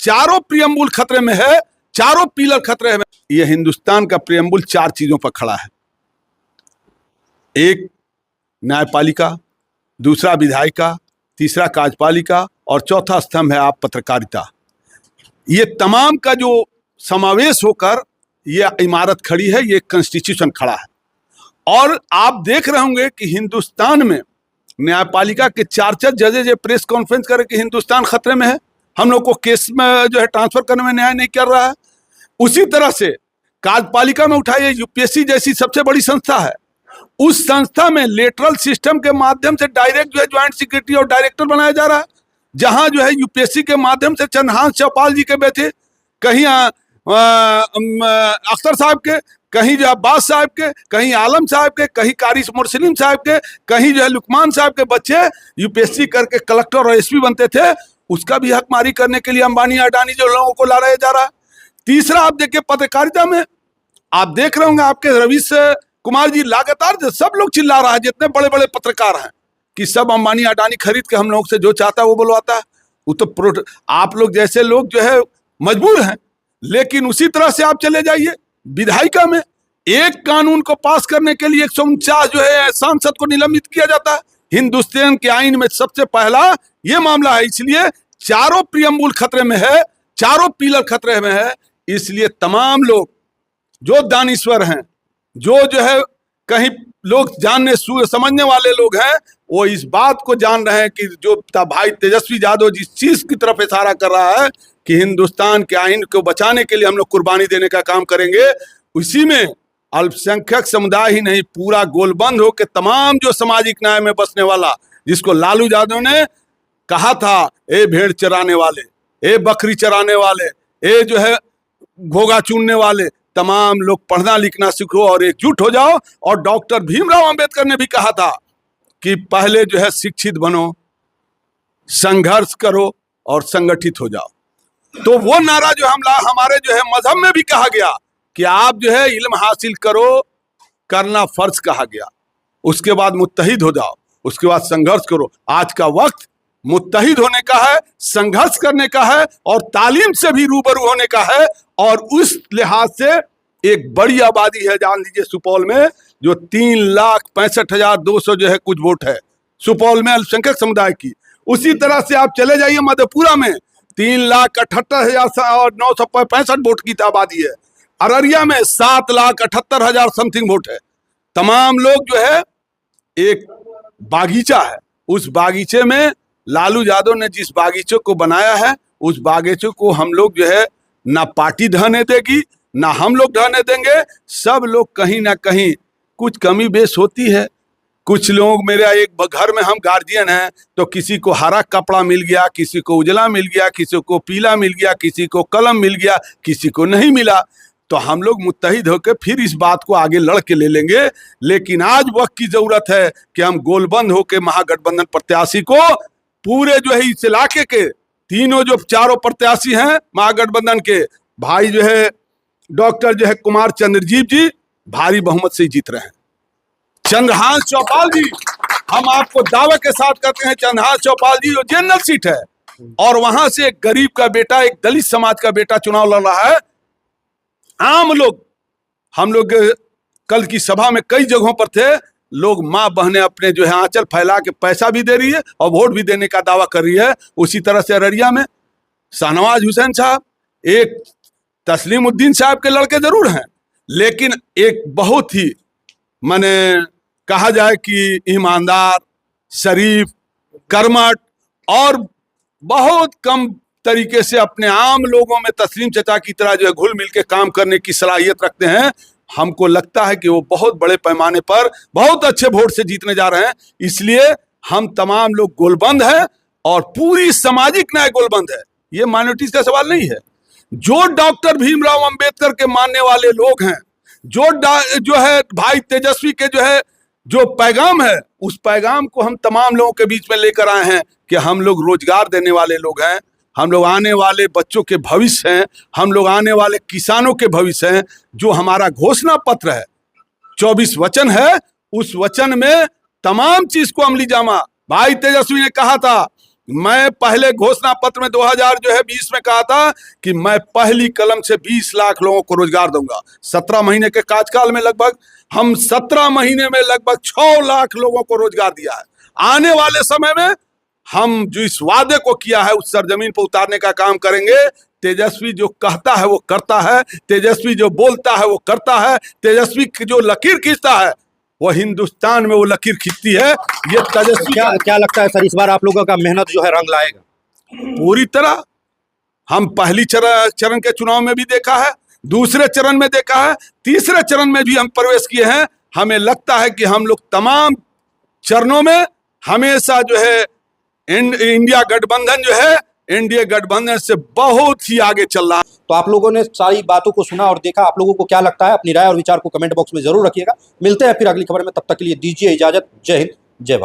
चारों प्रियम्बुल खतरे में है, चारों पिलर खतरे में। यह हिंदुस्तान का प्रियम्बुल 4 चीजों पर खड़ा है। एक न्यायपालिका, दूसरा विधायिका, तीसरा कार्यपालिका और चौथा स्तंभ है आप पत्रकारिता। ये तमाम का जो समावेश होकर ये इमारत खड़ी है, ये कॉन्स्टिट्यूशन खड़ा है। और आप देख रहे होंगे कि हिंदुस्तान में न्यायपालिका के 4 जजेज प्रेस कॉन्फ्रेंस करें कि हिंदुस्तान खतरे में है, हम लोग को केस में जो है ट्रांसफर करने में न्याय नहीं कर रहा है। उसी तरह से कार्यपालिका में उठाइए, यूपीएससी जैसी सबसे बड़ी संस्था है, उस संस्था में लेटरल सिस्टम के माध्यम से डायरेक्ट जो है ज्वाइंट सेक्रेटरी और डायरेक्टर बनाया जा रहा है, जहां जो है यूपीएससी के माध्यम से चंद्रहांस चौपाल जी के बेटे, कहीं अख्तर साहब के, कहीं जो अब्बास साहब के, कहीं आलम साहब के, कहीं कारी मुरसलीम साहब के, कहीं जो है लुकमान साहब के बच्चे यूपीएससी करके कलेक्टर और एसपी बनते थे। उसका भी हकमारी करने के लिए अंबानी अडानी जो लोगों को लड़ाया जा रहा है। तीसरा आप देखिए पत्रकारिता में, आप देख रहे होंगे आपके रवीश कुमार जी लगातार सब लोग चिल्ला रहा है, जितने बड़े बड़े पत्रकार हैं, कि सब अंबानी अडानी खरीद के हम लोग से जो चाहता है वो बुलवाता है। वो तो आप लोग जैसे लोग जो है मजबूर हैं। लेकिन उसी तरह से आप चले जाइए विधायिका में, एक कानून को पास करने के लिए 149 जो है सांसद को निलंबित किया जाता है। हिंदुस्तान के आईन में सबसे पहला ये मामला है। इसलिए चारों प्रियम्बुल खतरे में है, चारों पिलर खतरे में है। इसलिए तमाम लोग जो दानिश्वर हैं, जो है कहीं लोग जानने समझने वाले लोग हैं, वो इस बात को जान रहे हैं कि जो भाई तेजस्वी यादव जिस चीज की तरफ इशारा कर रहा है कि हिंदुस्तान के आईन को बचाने के लिए हम लोग कुर्बानी देने का काम करेंगे, उसी में अल्पसंख्यक समुदाय ही नहीं, पूरा गोलबंद हो के तमाम जो सामाजिक न्याय में बसने वाला, जिसको लालू यादव ने कहा था, ए भेड़ चराने वाले, ए बकरी चराने वाले, ए जो है घोगा चुनने वाले, तमाम लोग पढ़ना लिखना सीखो और एकजुट हो जाओ। और डॉक्टर भीमराव अंबेडकर ने भी कहा था कि पहले जो है शिक्षित बनो, संघर्ष करो और संगठित हो जाओ। तो वो नारा जो हमारे जो है मजहब में भी कहा गया कि आप जो है इल्म हासिल करो, करना फर्ज कहा गया, उसके बाद मुत्तहिद हो जाओ, उसके बाद संघर्ष करो। आज का वक्त मुत्तहिद होने का है, संघर्ष करने का है और तालीम से भी रूबरू होने का है। और उस लिहाज से एक बड़ी आबादी है, जान लीजिए सुपौल में, जो 3,65,200 जो है कुछ वोट है सुपौल में अल्पसंख्यक समुदाय की। उसी तरह से आप चले जाइए मधेपुरा में 3,78,965 वोट की आबादी है। अररिया में 7,78,000 समथिंग वोट है। तमाम लोग जो है, एक बागीचा है, उस बागीचे में लालू यादव ने जिस बागीचे को बनाया है, उस बागीचे को हम लोग जो है ना पार्टी ढहने देगी, ना हम लोग ढहने देंगे। सब लोग कहीं ना कहीं कुछ कमी बेश होती है। कुछ लोग, मेरा एक घर में हम गार्जियन हैं, तो किसी को हरा कपड़ा मिल गया, किसी को उजला मिल गया, किसी को पीला मिल गया, किसी को कलम मिल गया, किसी को नहीं मिला। तो हम लोग मुत्तहिद होकर फिर इस बात को आगे लड़ के ले लेंगे। लेकिन आज वक्त की जरूरत है कि हम गोलबंद होकर महागठबंधन प्रत्याशी को, पूरे जो है इस इलाके के तीनों जो चारों प्रत्याशी हैं महागठबंधन के, भाई जो है डॉक्टर जो है कुमार चंद्रजीव जी भारी बहुमत से जीत रहे हैं। चंद्रहांस चौपाल जी, हम आपको दावे के साथ कहते हैं, चंद्रहांस चौपाल जी जो जनरल सीट है, और वहां से एक गरीब का बेटा, एक दलित समाज का बेटा चुनाव लड़ रहा है। आम लोग, हम लोग कल की सभा में कई जगहों पर थे, लोग माँ बहनें अपने जो है आंचल फैला के पैसा भी दे रही है और वोट भी देने का दावा कर रही है। उसी तरह से अररिया में शाहनवाज हुसैन साहब, एक तस्लीमुद्दीन साहब के लड़के जरूर हैं, लेकिन एक बहुत ही माने कहा जाए कि ईमानदार, शरीफ, कर्मठ और बहुत कम तरीके से अपने आम लोगों में तस्लीम चचा की तरह जो है घुल मिल के काम करने की सलाहियत रखते हैं। हमको लगता है कि वो बहुत बड़े पैमाने पर बहुत अच्छे वोट से जीतने जा रहे हैं। इसलिए हम तमाम लोग गोलबंद हैं और पूरी सामाजिक न्याय गोलबंद है। ये माइनॉरिटीज का सवाल नहीं है। जो डॉक्टर भीमराव अंबेडकर के मानने वाले लोग हैं, जो है भाई तेजस्वी के जो पैगाम है, उस पैगाम को हम तमाम लोगों के बीच में लेकर आए हैं कि हम लोग रोजगार देने वाले लोग हैं, हम लोग आने वाले बच्चों के भविष्य हैं, हम लोग आने वाले किसानों के भविष्य हैं। जो हमारा घोषणा पत्र है, 24 वचन है, उस वचन में तमाम चीज को अमली जामा, भाई तेजस्वी ने कहा था मैं पहले घोषणा पत्र में 2020 में कहा था कि मैं पहली कलम से 20 लाख लोगों को रोजगार दूंगा। 17 महीने के कार्यकाल में लगभग हम 17 महीने में लगभग 6 लाख लोगों को रोजगार दिया है। आने वाले समय में हम जो इस वादे को किया है उस सरजमीन पर उतारने का काम करेंगे। तेजस्वी जो कहता है वो करता है, तेजस्वी जो बोलता है वो करता है, तेजस्वी जो लकीर खींचता है वो हिंदुस्तान में वो लकीर खींचती है। ये तेजस्वी क्या लगता है सर, इस बार आप लोगों का मेहनत जो है रंग लाएगा? पूरी तरह हम पहली चरण के चुनाव में भी देखा है, दूसरे चरण में देखा है, तीसरे चरण में भी हम प्रवेश किए हैं। हमें लगता है कि हम लोग तमाम चरणों में हमेशा जो है इंडिया गठबंधन जो है एनडीए गठबंधन से बहुत ही आगे चल रहा है। तो आप लोगों ने सारी बातों को सुना और देखा, आप लोगों को क्या लगता है? अपनी राय और विचार को कमेंट बॉक्स में जरूर रखिएगा। मिलते हैं फिर अगली खबर में, तब तक के लिए दीजिए इजाजत। जय हिंद, जय भारत।